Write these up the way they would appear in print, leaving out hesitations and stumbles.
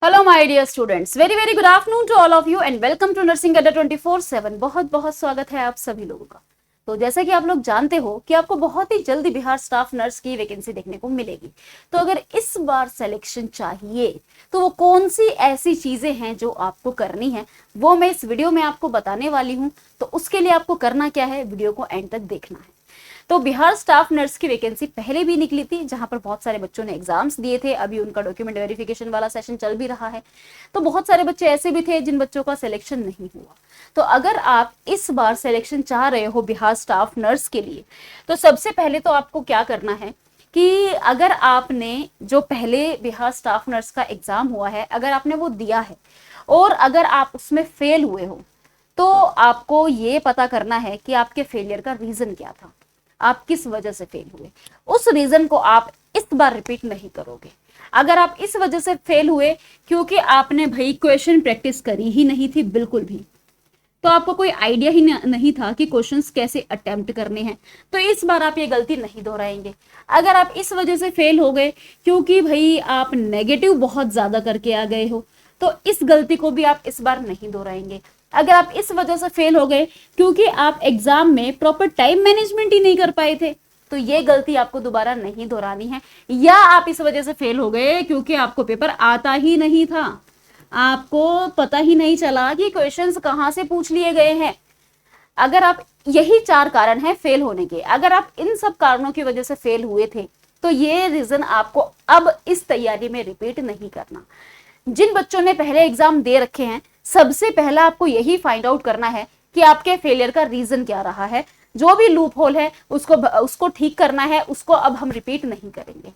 Hello my dear students, very very good afternoon to all of you and welcome to Nursing Adda 24/7। बहुत बहुत स्वागत है आप सभी लोगों का। तो जैसा कि आप लोग जानते हो कि आपको बहुत ही जल्दी बिहार स्टाफ नर्स की वैकेंसी देखने को मिलेगी। तो अगर इस बार सिलेक्शन चाहिए तो वो कौन सी ऐसी चीजें हैं जो आपको करनी है, वो मैं इस वीडियो में आपको बताने वाली हूँ। तो उसके लिए आपको करना क्या है, वीडियो को एंड तक देखना है। तो बिहार स्टाफ नर्स की वैकेंसी पहले भी निकली थी, जहां पर बहुत सारे बच्चों ने एग्जाम्स दिए थे। अभी उनका डॉक्यूमेंट वेरिफिकेशन वाला सेशन चल भी रहा है। तो बहुत सारे बच्चे ऐसे भी थे जिन बच्चों का सिलेक्शन नहीं हुआ। तो अगर आप इस बार सिलेक्शन चाह रहे हो बिहार स्टाफ नर्स के लिए, तो सबसे पहले तो आपको क्या करना है कि अगर आपने जो पहले बिहार स्टाफ नर्स का एग्जाम हुआ है, अगर आपने वो दिया है और अगर आप उसमें फेल हुए हो, तो आपको ये पता करना है कि आपके फेलियर का रीजन क्या था, आप किस वजह से फेल हुए। उस रीजन को आप इस बार रिपीट नहीं करोगे। अगर आप इस वजह से फेल हुए क्योंकि आपने भाई क्वेश्चन प्रैक्टिस करी ही नहीं थी बिल्कुल भी, तो आपको कोई आइडिया ही नहीं था कि क्वेश्चंस कैसे अटेम्प्ट करने हैं, तो इस बार आप ये गलती नहीं दोहराएंगे। अगर आप इस वजह से फेल हो गए क्योंकि भाई आप नेगेटिव बहुत ज्यादा करके आ गए हो, तो इस गलती को भी आप इस बार नहीं दोहराएंगे। अगर आप इस वजह से फेल हो गए क्योंकि आप एग्जाम में प्रॉपर टाइम मैनेजमेंट ही नहीं कर पाए थे, तो ये गलती आपको दोबारा नहीं दोहरानी है। या आप इस वजह से फेल हो गए क्योंकि आपको पेपर आता ही नहीं था, आपको पता ही नहीं चला कि क्वेश्चंस कहां से पूछ लिए गए हैं। अगर आप यही 4 कारण हैं फेल होने के, अगर आप इन सब कारणों की वजह से फेल हुए थे, तो ये रीजन आपको अब इस तैयारी में रिपीट नहीं करना। जिन बच्चों ने पहले एग्जाम दे रखे हैं, सबसे पहला आपको यही फाइंड आउट करना है कि आपके फेलियर का रीजन क्या रहा है। जो भी लूप होल है उसको ठीक करना है, उसको अब हम रिपीट नहीं करेंगे।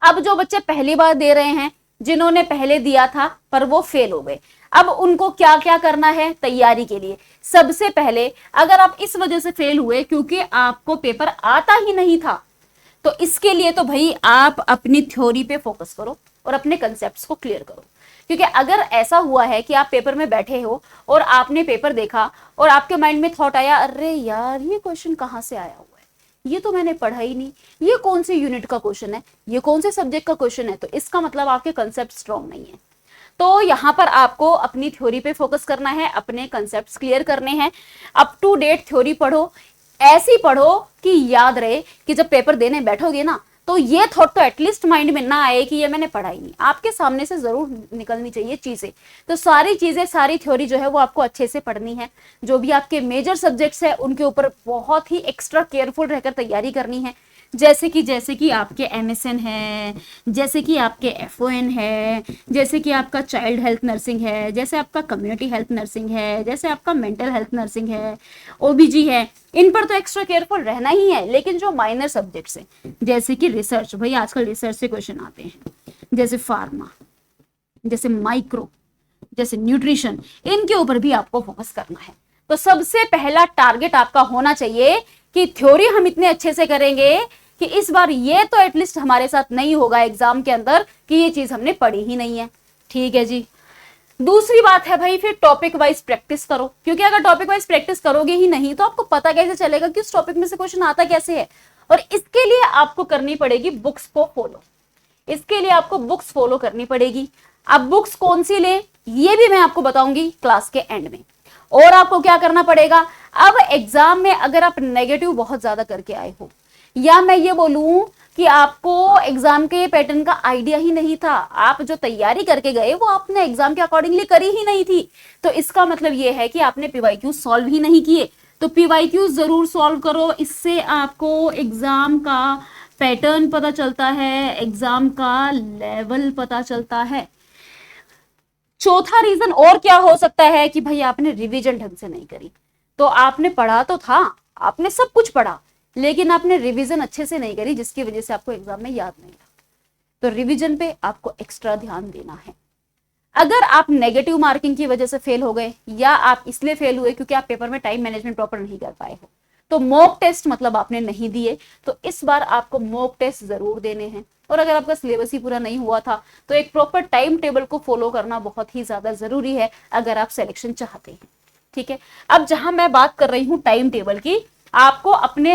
अब जो बच्चे पहली बार दे रहे हैं, जिन्होंने पहले दिया था पर वो फेल हो गए, अब उनको क्या क्या करना है तैयारी के लिए। सबसे पहले, अगर आप इस वजह से फेल हुए क्योंकि आपको पेपर आता ही नहीं था, तो इसके लिए तो भाई आप अपनी थ्योरी पे फोकस करो और अपने कंसेप्ट्स को क्लियर करो। क्योंकि अगर ऐसा हुआ है कि आप पेपर में बैठे हो और आपने पेपर देखा और आपके माइंड में थॉट आया, अरे यार ये क्वेश्चन कहां से आया हुआ है, ये तो मैंने पढ़ा ही नहीं, ये कौन से यूनिट का क्वेश्चन है, ये कौन से सब्जेक्ट का क्वेश्चन है, तो इसका मतलब आपके कंसेप्ट स्ट्रॉन्ग नहीं है। तो यहां पर आपको अपनी थ्योरी पे फोकस करना है, अपने कंसेप्ट्स क्लियर करने हैं। अप टू डेट थ्योरी पढ़ो, ऐसी पढ़ो कि याद रहे कि जब पेपर देने बैठोगे ना, तो ये थॉट तो एटलीस्ट माइंड में ना आए कि ये मैंने पढ़ा ही नहीं। आपके सामने से जरूर निकलनी चाहिए चीजें। तो सारी चीजें, सारी थ्योरी जो है वो आपको अच्छे से पढ़नी है। जो भी आपके मेजर सब्जेक्ट्स है उनके ऊपर बहुत ही एक्स्ट्रा केयरफुल रहकर तैयारी करनी है। जैसे कि आपके MSN है, जैसे कि आपके FON है, जैसे कि आपका चाइल्ड हेल्थ नर्सिंग है, जैसे आपका कम्युनिटी हेल्थ नर्सिंग है, जैसे आपका मेंटल हेल्थ नर्सिंग है, OBG है, इन पर तो एक्स्ट्रा केयरफुल रहना ही है। लेकिन जो माइनर सब्जेक्ट्स हैं, जैसे कि रिसर्च, भाई आजकल रिसर्च से क्वेश्चन आते हैं, जैसे फार्मा, जैसे माइक्रो, जैसे न्यूट्रिशन, इनके ऊपर भी आपको फोकस करना है। तो सबसे पहला टारगेट आपका होना चाहिए कि थ्योरी हम इतने अच्छे से करेंगे कि इस बार ये तो एटलीस्ट हमारे साथ नहीं होगा एग्जाम के अंदर कि ये चीज हमने पढ़ी ही नहीं है। ठीक है जी। दूसरी बात है भाई, फिर टॉपिक वाइज प्रैक्टिस करो। क्योंकि अगर टॉपिक वाइज प्रैक्टिस करोगे ही नहीं तो आपको पता कैसे चलेगा कि उस टॉपिक में से क्वेश्चन आता कैसे है। और इसके लिए आपको करनी पड़ेगी बुक्स को फॉलो। इसके लिए आपको बुक्स फॉलो करनी पड़ेगी। अब बुक्स कौन सी ले, ये भी मैं आपको बताऊंगी क्लास के एंड में। और आपको क्या करना पड़ेगा, अब एग्जाम में अगर आप नेगेटिव बहुत ज्यादा करके आए हो, या मैं ये बोलूं कि आपको एग्जाम के पैटर्न का आइडिया ही नहीं था, आप जो तैयारी करके गए वो आपने एग्जाम के अकॉर्डिंगली करी ही नहीं थी, तो इसका मतलब ये है कि आपने PYQ सॉल्व ही नहीं किए। तो PYQ जरूर सॉल्व करो, इससे आपको एग्जाम का पैटर्न पता चलता है, एग्जाम का लेवल पता चलता है। चौथा रीजन और क्या हो सकता है कि भाई आपने रिवीजन ढंग से नहीं करी। तो आपने पढ़ा तो था, आपने सब कुछ पढ़ा, लेकिन आपने रिवीजन अच्छे से नहीं करी, जिसकी वजह से आपको एग्जाम में याद नहीं रहा। तो रिवीजन पे आपको एक्स्ट्रा ध्यान देना है। अगर आप नेगेटिव मार्किंग की वजह से फेल हो गए, या आप इसलिए फेल हुए क्योंकि आप पेपर में टाइम मैनेजमेंट प्रॉपर नहीं कर पाए हो, तो मॉक टेस्ट मतलब आपने नहीं दिए, तो इस बार आपको मॉक टेस्ट जरूर देने हैं। और अगर आपका सिलेबस ही पूरा नहीं हुआ था, तो एक प्रॉपर टाइम टेबल को फॉलो करना बहुत ही ज्यादा जरूरी है अगर आप सिलेक्शन चाहते हैं। ठीक है। अब जहां मैं बात कर रही हूं टाइम टेबल की, आपको अपने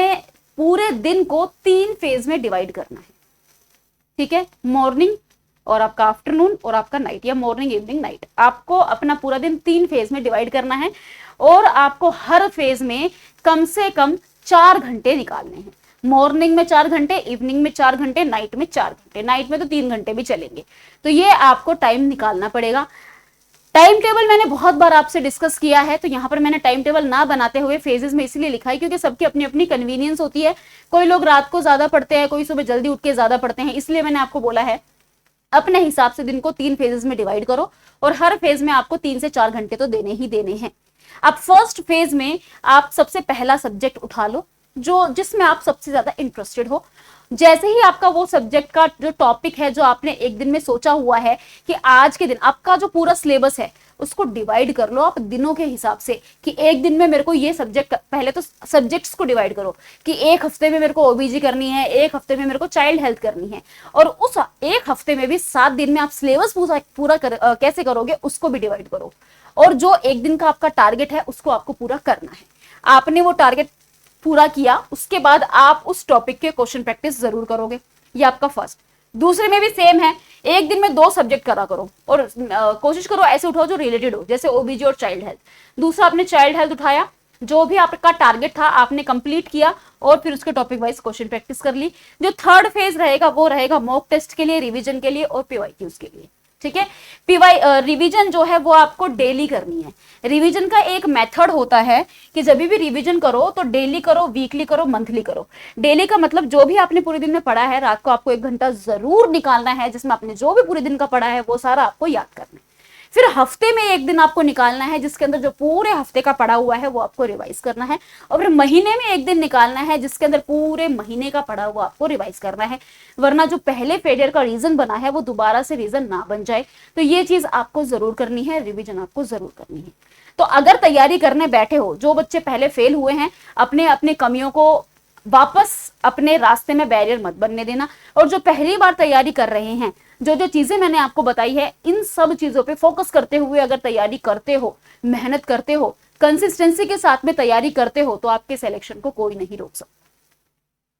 पूरे दिन को 3 फेज में डिवाइड करना है। ठीक है, मॉर्निंग, और आपका आफ्टरनून और आपका नाइट या मॉर्निंग इवनिंग नाइट। आपको अपना पूरा दिन 3 फेज में डिवाइड करना है और आपको हर फेज में कम से कम 4 घंटे निकालने हैं। मॉर्निंग में 4 घंटे, इवनिंग में 4 घंटे, नाइट में 4 घंटे, नाइट में तो 3 घंटे भी चलेंगे। तो ये आपको टाइम निकालना पड़ेगा। टाइम टेबल मैंने बहुत बार आपसे डिस्कस किया है, तो यहाँ पर मैंने टाइम टेबल ना बनाते हुए फेजेस में इसलिए लिखा है क्योंकि सबकी अपनी अपनी कन्वीनियंस होती है। कोई लोग रात को ज्यादा पढ़ते हैं, कोई सुबह जल्दी उठ के ज्यादा पढ़ते हैं, इसलिए मैंने आपको बोला है अपने हिसाब से दिन को 3 फेजेस में डिवाइड करो और हर फेज में आपको 3 से 4 घंटे तो देने ही देने हैं। अब फर्स्ट फेज में आप सबसे पहला सब्जेक्ट उठा लो जो जिसमें आप सबसे ज्यादा इंटरेस्टेड हो। जैसे ही आपका वो सब्जेक्ट का जो टॉपिक है जो आपने एक दिन में सोचा हुआ है कि आज के दिन आपका जो पूरा सिलेबस है उसको डिवाइड कर लो आप दिनों के हिसाब से कि एक दिन में मेरे को ये सब्जेक्ट, पहले तो सब्जेक्ट्स को डिवाइड करो कि एक हफ्ते में मेरे को ओबीजी करनी है, एक हफ्ते में मेरे को चाइल्ड हेल्थ करनी है, और उस एक हफ्ते में भी 7 दिन में आप सिलेबस पूरा कैसे करोगे उसको भी डिवाइड करो। और जो एक दिन का आपका टारगेट है उसको आपको पूरा करना है। आपने वो टारगेट पूरा किया उसके बाद आप उस टॉपिक के क्वेश्चन प्रैक्टिस जरूर करोगे। ये आपका फर्स्ट। दूसरे में भी सेम है, एक दिन में 2 सब्जेक्ट करा करो और कोशिश करो ऐसे उठाओ जो रिलेटेड हो, जैसे ओबीजी और चाइल्ड हेल्थ। दूसरा आपने चाइल्ड हेल्थ उठाया, जो भी आपका टारगेट था आपने कंप्लीट किया और फिर उसके टॉपिक वाइज क्वेश्चन प्रैक्टिस कर ली। जो थर्ड फेज रहेगा वो रहेगा मॉक टेस्ट के लिए, रिवीजन के लिए और पीवाईक्यूज के लिए। ठीक है, रिवीजन जो है वो आपको डेली करनी है। रिवीजन का एक मेथड होता है कि जब भी रिवीजन करो तो डेली करो, वीकली करो, मंथली करो। डेली का मतलब जो भी आपने पूरे दिन में पढ़ा है रात को आपको 1 घंटा जरूर निकालना है जिसमें आपने जो भी पूरे दिन का पढ़ा है वो सारा आपको याद करना है। फिर हफ्ते में 1 दिन आपको निकालना है जिसके अंदर जो पूरे हफ्ते का पढ़ा हुआ है वो आपको रिवाइज करना है। और फिर महीने में 1 दिन निकालना है जिसके अंदर पूरे महीने का पढ़ा हुआ आपको रिवाइज करना है, वरना जो पहले फेलियर का रीजन बना है वो दोबारा से रीजन ना बन जाए। तो ये चीज आपको जरूर करनी है, रिविजन आपको जरूर करनी है। तो अगर तैयारी करने बैठे हो, जो बच्चे पहले फेल हुए हैं, अपने अपने कमियों को वापस अपने रास्ते में बैरियर मत बनने देना। और जो पहली बार तैयारी कर रहे हैं, जो जो चीजें मैंने आपको बताई है इन सब चीजों पे फोकस करते हुए अगर तैयारी करते हो, मेहनत करते हो, कंसिस्टेंसी के साथ में तैयारी करते हो तो आपके सिलेक्शन को कोई नहीं रोक सकता।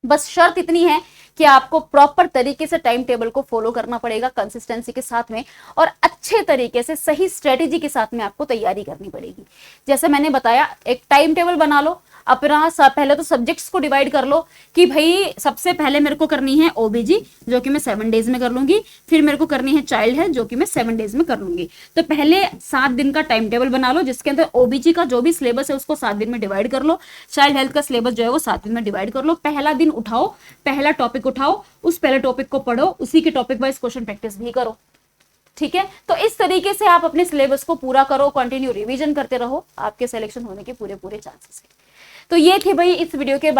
बस शर्त इतनी है कि आपको प्रॉपर तरीके से टाइम टेबल को फॉलो करना पड़ेगा कंसिस्टेंसी के साथ में, और अच्छे तरीके से सही स्ट्रेटेजी के साथ में आपको तैयारी करनी पड़ेगी। जैसे मैंने बताया, एक टाइम टेबल बना लो अपना। पहले तो सब्जेक्ट्स को डिवाइड कर लो कि भाई सबसे पहले मेरे को करनी है ओबीजी जो कि मैं 7 डेज में कर लूंगी, फिर मेरे को करनी है चाइल्ड हेल्थ जो कि मैं 7 डेज में कर लूंगी। तो पहले 7 दिन का टाइम टेबल बना लो जिसके अंदर ओबीजी का जो भी सिलेबस है उसको 7 दिन में डिवाइड कर लो, चाइल्ड हेल्थ का सिलेबस जो है वो 7 दिन में डिवाइड कर लो। पहला दिन उठाओ, पहला टॉपिक उठाओ, उस पहले टॉपिक को पढ़ो, उसी के टॉपिक वाइज क्वेश्चन प्रैक्टिस भी करो। ठीक है, तो इस तरीके से आप अपने सिलेबस को पूरा करो, कंटिन्यू रिवीजन करते रहो, आपके सिलेक्शन होने के पूरे पूरे चांसेस है। तो ये थे भाई इस वीडियो के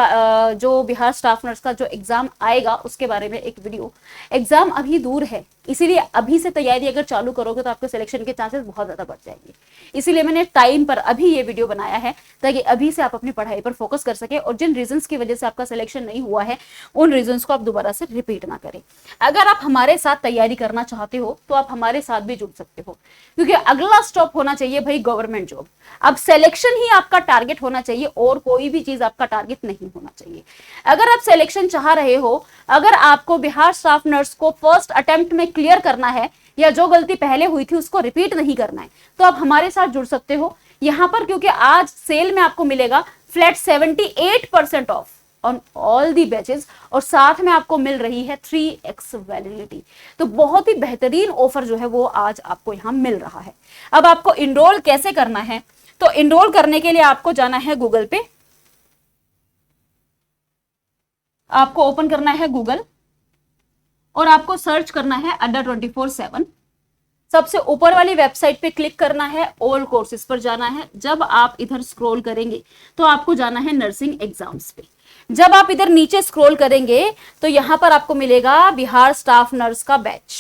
जो बिहार स्टाफ नर्स का जो एग्जाम आएगा उसके बारे में एक वीडियो। एग्जाम अभी दूर है, इसीलिए अभी से तैयारी अगर चालू करोगे तो आपके सिलेक्शन के चांसेस बहुत ज्यादा बढ़ जाएंगे। इसीलिए मैंने टाइम पर अभी ये वीडियो बनाया है ताकि अभी से आप अपनी पढ़ाई पर फोकस कर सके और जिन रीजंस की वजह से आपका सिलेक्शन नहीं हुआ है उन रीजंस को आप दोबारा से रिपीट ना करें। अगर आप हमारे साथ तैयारी करना चाहते हो तो आप हमारे साथ भी जुड़ सकते हो, क्योंकि अगला स्टॉप होना चाहिए भाई गवर्नमेंट जॉब। अब सिलेक्शन ही आपका टारगेट होना चाहिए और कोई भी चीज आपका टारगेट नहीं होना चाहिए। अगर आप सिलेक्शन चाह रहे हो, अगर आपको बिहार स्टाफ नर्स को फर्स्ट अटेम्प्ट में क्लियर करना है या जो गलती पहले हुई थी उसको रिपीट नहीं करना है, तो आप हमारे साथ जुड़ सकते हो यहां पर, क्योंकि आज सेल में आपको मिलेगा flat 78% of on all the batches और साथ में आपको मिल रही है 3x वैलिडिटी। तो बहुत ही बेहतरीन ऑफर जो है वो आज आपको यहां मिल रहा है। अब आपको इनरोल कैसे करना है, तो इनरोल करने के लिए आपको जाना है गूगल पे, आपको ओपन करना है गूगल और आपको सर्च करना है अड्डा 24/7। सबसे ऊपर वाली वेबसाइट पे क्लिक करना है, ऑल कोर्सेज पर जाना है। जब आप इधर स्क्रॉल करेंगे तो आपको जाना है नर्सिंग एग्जाम्स पे। जब आप इधर नीचे स्क्रॉल करेंगे तो यहां पर आपको मिलेगा बिहार स्टाफ नर्स का batch,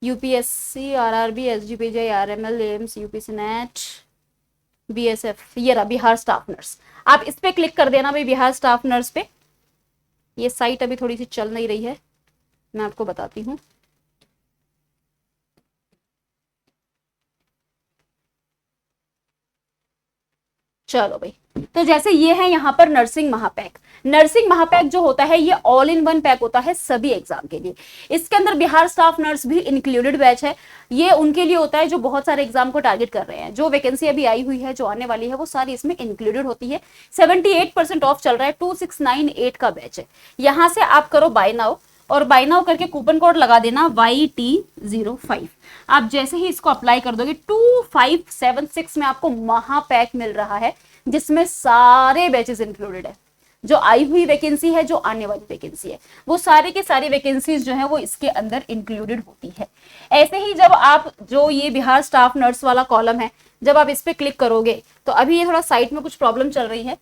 UPSC, RRB, SGPJ, RML, AIIMS, UPC NET, BSF, ये रहा बिहार स्टाफ नर्स। आप इस पे क्लिक कर देना भाई बिहार स्टाफ नर्स पे। ये साइट अभी थोड़ी सी चल नहीं रही है, मैं आपको बताती हूँ। चलो भाई, तो जैसे ये है यहाँ पर नर्सिंग महापैक। नर्सिंग महापैक जो होता है ये ऑल इन वन पैक होता है सभी एग्जाम के लिए। इसके अंदर बिहार स्टाफ नर्स भी इंक्लूडेड बैच है। ये उनके लिए होता है जो बहुत सारे एग्जाम को टारगेट कर रहे हैं। जो वैकेंसी अभी आई हुई है, जो आने वाली है, वो सारी इसमें इंक्लूडेड होती है। 78% ऑफ चल रहा है, 2698 का बैच है। यहाँ से आप करो बाय नाउ, और बाय नाउ करके कूपन कोड लगा देना YT05। आप जैसे ही इसको अप्लाई कर दोगे 2576 में आपको महापैक मिल रहा है, जिसमें सारे बैचेस इंक्लूडेड है। जो आई हुई वैकेंसी है, जो आने वाली वैकेंसी है, वो सारे के सारी वैकेंसीज जो है वो इसके अंदर इंक्लूडेड होती है। ऐसे ही जब आप जो ये बिहार स्टाफ नर्स वाला कॉलम है, जब आप इस पे क्लिक करोगे तो अभी ये थोड़ा साइट में कुछ प्रॉब्लम चल रही है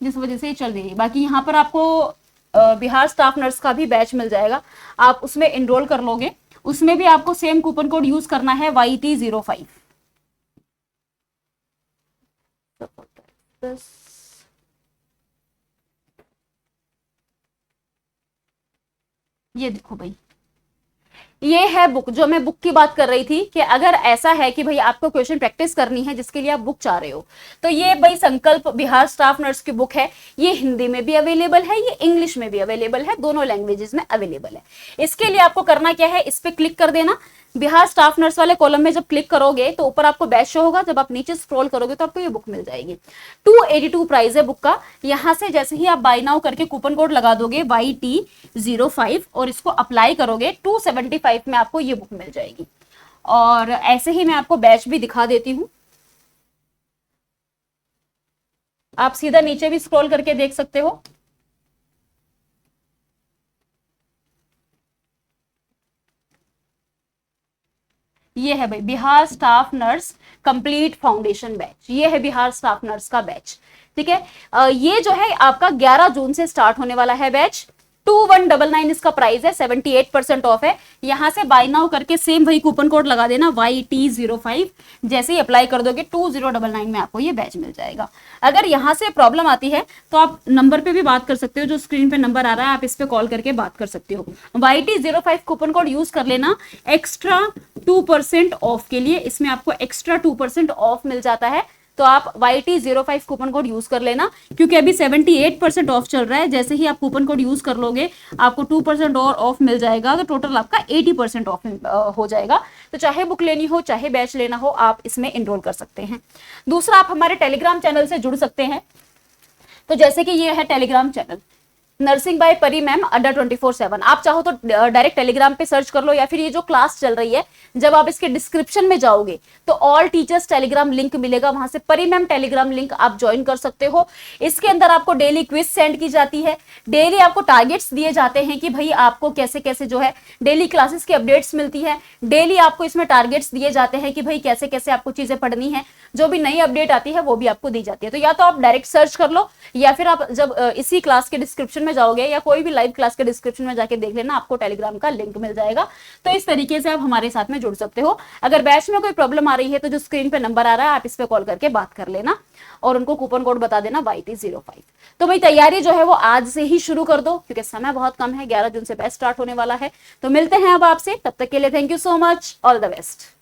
जिस वजह से ये चल रही है। बाकी यहाँ पर आपको बिहार स्टाफ नर्स का भी बैच मिल जाएगा, आप उसमें एनरोल कर लोगे। उसमें भी आपको सेम कूपन कोड यूज करना है YT05। ये देखो भाई, ये है बुक। जो मैं बुक की बात कर रही थी कि अगर ऐसा है कि भाई आपको क्वेश्चन प्रैक्टिस करनी है जिसके लिए आप बुक चाह रहे हो, तो ये भाई संकल्प बिहार स्टाफ नर्स की बुक है। ये हिंदी में भी अवेलेबल है, ये इंग्लिश में भी अवेलेबल है, दोनों लैंग्वेजेस में अवेलेबल है। इसके लिए आपको करना क्या है, इस पे क्लिक कर देना। बिहार स्टाफ नर्स वाले कॉलम में जब क्लिक करोगे तो ऊपर आपको बैच शो होगा। जब आप नीचे स्क्रॉल करोगे तो आपको ये बुक मिल जाएगी। 282 प्राइस है बुक का। यहां से जैसे ही आप बाय नाउ करके कूपन कोड लगा दोगे YT05 और इसको अप्लाई करोगे, 275 में आपको ये बुक मिल जाएगी। और ऐसे ही मैं आपको बैच भी दिखा देती हूँ। आप सीधा नीचे भी स्क्रॉल करके देख सकते हो। ये है भाई Bihar staff nurse complete foundation batch. ये है बिहार स्टाफ नर्स का बैच, ठीक है। ये जो है आपका 11 जून से स्टार्ट होने वाला है बैच। 2199 इसका प्राइस है, 78% ऑफ है। यहां से बाय नाउ करके सेम वही कूपन कोड लगा देना YT05। जैसे ही अप्लाई कर दोगे 2099 में आपको ये बैच मिल जाएगा। अगर यहां से प्रॉब्लम आती है तो आप नंबर पे भी बात कर सकते हो, जो स्क्रीन पे नंबर आ रहा है आप इस पे कॉल करके बात कर सकते हो। YT05 कूपन कोड यूज कर लेना एक्स्ट्रा 2% ऑफ के लिए। इसमें आपको एक्स्ट्रा 2% ऑफ मिल जाता है, तो आप YT05 कूपन कोड यूज कर लेना, क्योंकि अभी 78% ऑफ चल रहा है। जैसे ही आप कूपन कोड यूज कर लोगे आपको 2% और ऑफ मिल जाएगा, तो टोटल आपका 80% ऑफ हो जाएगा। तो चाहे बुक लेनी हो, चाहे बैच लेना हो, आप इसमें एनरोल कर सकते हैं। दूसरा, आप हमारे टेलीग्राम चैनल से जुड़ सकते हैं। तो जैसे कि ये है टेलीग्राम चैनल नर्सिंग बाय परी मैम अड्डा 24/7। आप चाहो तो डायरेक्ट टेलीग्राम पे सर्च कर लो, या फिर ये जो क्लास चल रही है, जब आप इसके डिस्क्रिप्शन में जाओगे तो ऑल टीचर्स टेलीग्राम लिंक मिलेगा, वहां से परी मैम टेलीग्राम लिंक आप ज्वाइन कर सकते हो। इसके अंदर आपको डेली क्विज सेंड की जाती है, डेली आपको टारगेट्स दिए जाते हैं कि भाई आपको कैसे कैसे जो है डेली क्लासेस की अपडेट्स मिलती है। डेली आपको इसमें टारगेट्स दिए जाते हैं कि भाई कैसे कैसे आपको चीजें पढ़नी है। जो भी नई अपडेट आती है वो भी आपको दी जाती है। तो या तो आप डायरेक्ट सर्च कर लो, या फिर आप जब इसी क्लास के डिस्क्रिप्शन में जाओगे या कोई भी लाइव क्लास के डिस्क्रिप्शन में जाके देख लेना, आपको टेलीग्राम का लिंक मिल जाएगा। तो इस तरीके से आप हमारे साथ में जुड़ सकते हो। अगर बैच में कोई प्रॉब्लम आ रही है तो जो स्क्रीन पे नंबर आ रहा है आप इस पे कॉल करके बात कर लेना और उनको कूपन कोड बता देना YT05। तो भाई तैयारी जो है वो आज से ही शुरू कर दो, क्योंकि समय बहुत कम है। 11 जून से बैच स्टार्ट होने वाला है। तो मिलते हैं अब आपसे, तब तक के लिए thank you so much, all the best.